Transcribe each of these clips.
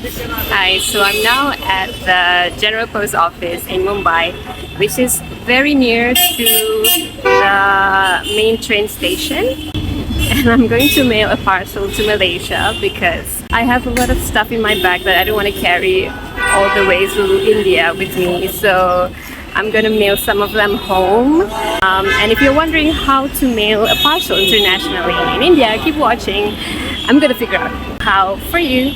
Hi, so I'm now at the General Post Office in Mumbai, which is very near to the main train station. And I'm going to mail a parcel to Malaysia because I have a lot of stuff in my bag that I don't want to carry all the way to India with me. So I'm going to mail some of them home. And if you're wondering how to mail a parcel internationally in India, keep watching. I'm going to figure out how for you.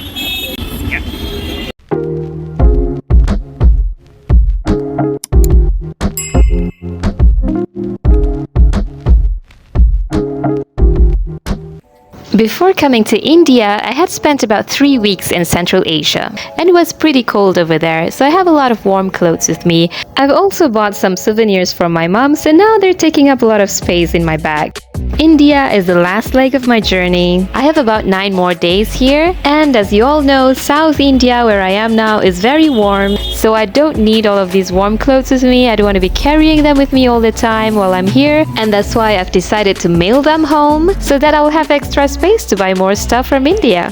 Before coming to India, I had spent about 3 weeks in Central Asia, and it was pretty cold over there, so I have a lot of warm clothes with me. I've also bought some souvenirs from my mom, so now they're taking up a lot of space in my bag. India is the last leg of my journey. I have about 9 more days here, and as you all know, South India, where I am now, is very warm, so I don't need all of these warm clothes with me. I don't want to be carrying them with me all the time while I'm here, and that's why I've decided to mail them home so that I'll have extra space to buy more stuff from India.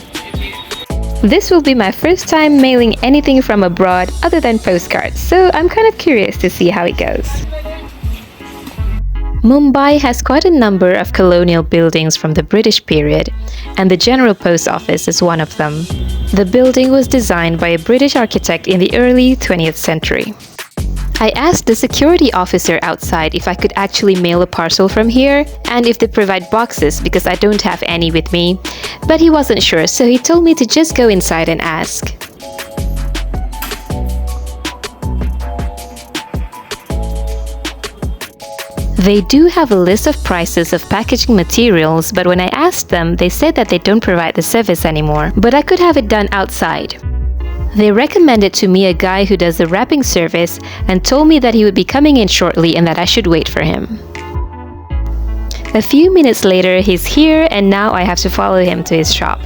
This will be my first time mailing anything from abroad other than postcards, so I'm kind of curious to see how it goes. Mumbai has quite a number of colonial buildings from the British period, and the General Post Office is one of them. The building was designed by a British architect in the early 20th century. I asked the security officer outside if I could actually mail a parcel from here and if they provide boxes because I don't have any with me, but he wasn't sure, so he told me to just go inside and ask. They do have a list of prices of packaging materials, but when I asked them, they said that they don't provide the service anymore, but I could have it done outside. They recommended to me a guy who does the wrapping service and told me that he would be coming in shortly and that I should wait for him. A few minutes later, he's here and now I have to follow him to his shop.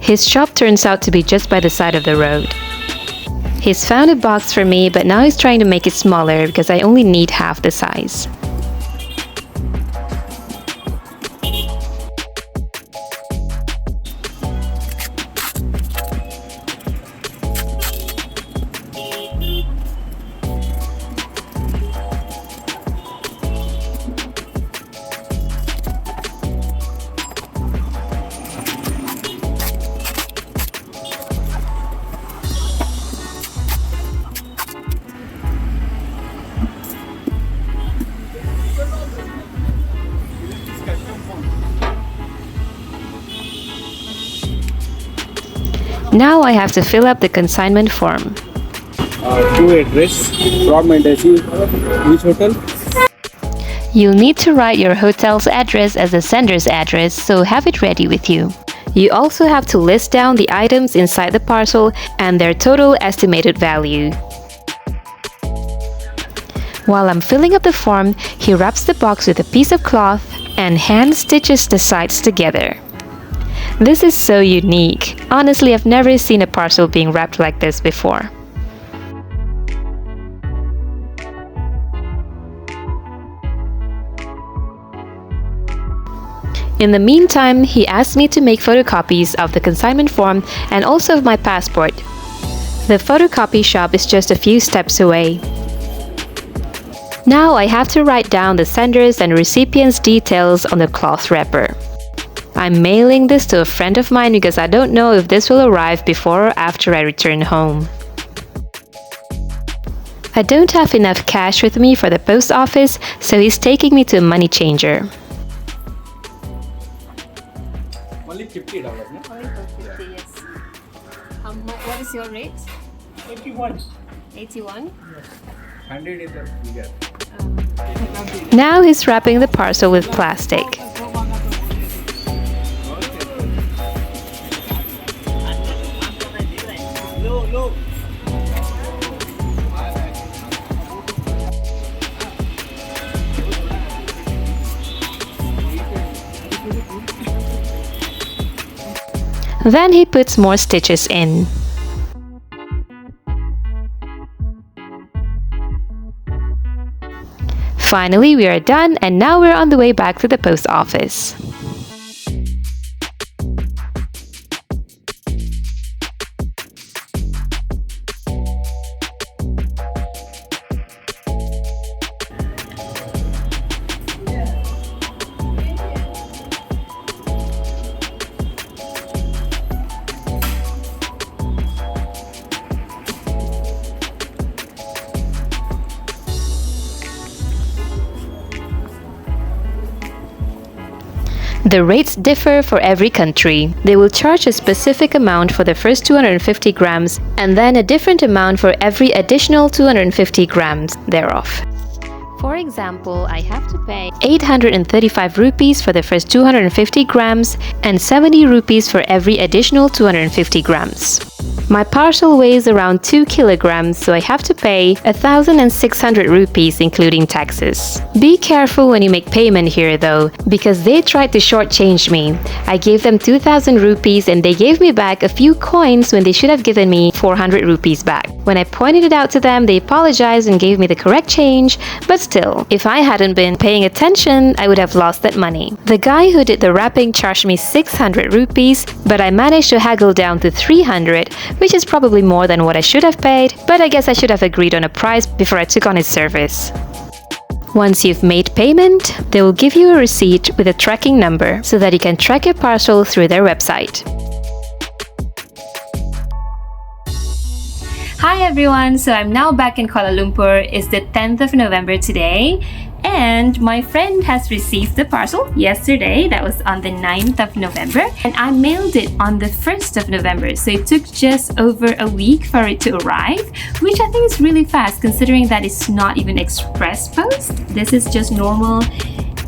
His shop turns out to be just by the side of the road. He's found a box for me, but now he's trying to make it smaller because I only need half the size. Now I have to fill up the consignment form. To address from embassy, which hotel? You'll need to write your hotel's address as the sender's address, so have it ready with you. You also have to list down the items inside the parcel and their total estimated value. While I'm filling up the form, he wraps the box with a piece of cloth and hand stitches the sides together. This is so unique. Honestly, I've never seen a parcel being wrapped like this before. In the meantime, he asked me to make photocopies of the consignment form and also of my passport. The photocopy shop is just a few steps away. Now I have to write down the sender's and recipient's details on the cloth wrapper. I'm mailing this to a friend of mine because I don't know if this will arrive before or after I return home. I don't have enough cash with me for the post office, so he's taking me to a money changer. Only $50, no? Only for 50, yes. What is your rate? 81. 81? Yes. 100 is the bigger. Now he's wrapping the parcel with plastic. Then he puts more stitches in. Finally, we are done, and now we're on the way back to the post office. The rates differ for every country. They will charge a specific amount for the first 250 grams and then a different amount for every additional 250 grams thereof. For example, I have to pay 835 rupees for the first 250 grams and 70 rupees for every additional 250 grams. My parcel weighs around 2 kilograms, so I have to pay 1,600 rupees including taxes. Be careful when you make payment here though, because they tried to shortchange me. I gave them 2,000 rupees and they gave me back a few coins when they should have given me 400 rupees back. When I pointed it out to them, they apologized and gave me the correct change, but still, if I hadn't been paying attention, I would have lost that money. The guy who did the wrapping charged me 600 rupees, but I managed to haggle down to 300, which is probably more than what I should have paid, but I guess I should have agreed on a price before I took on his service. Once you've made payment, they will give you a receipt with a tracking number so that you can track your parcel through their website. Hi everyone, so I'm now back in Kuala Lumpur. It's the 10th of November today, and my friend has received the parcel yesterday. That was on the 9th of November, and I mailed it on the 1st of November, so it took just over a week for it to arrive, which I think is really fast considering that it's not even express post. This is just normal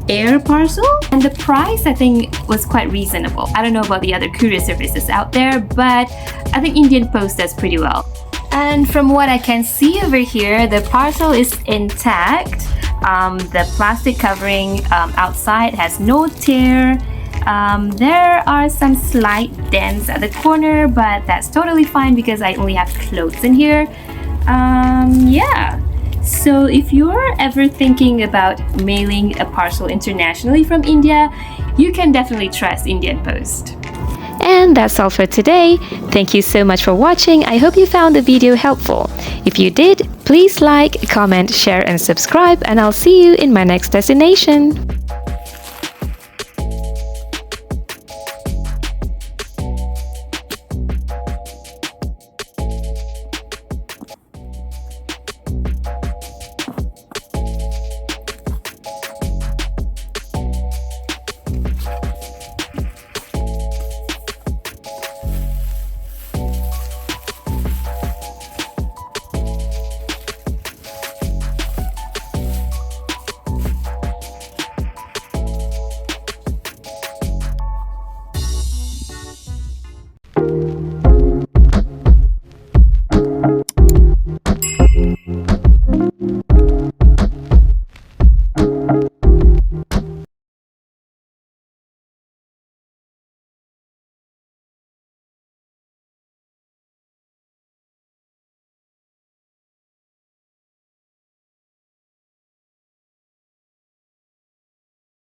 air parcel, and the price I think was quite reasonable. I don't know about the other courier services out there, but I think Indian Post does pretty well. And from what I can see over here, the parcel is intact. The plastic covering outside has no tear. There are some slight dents at the corner, but that's totally fine because I only have clothes in here. Yeah. So if you're ever thinking about mailing a parcel internationally from India, you can definitely trust Indian Post. And that's all for today. Thank you so much for watching. I hope you found the video helpful. If you did, please like, comment, share and subscribe, and I'll see you in my next destination.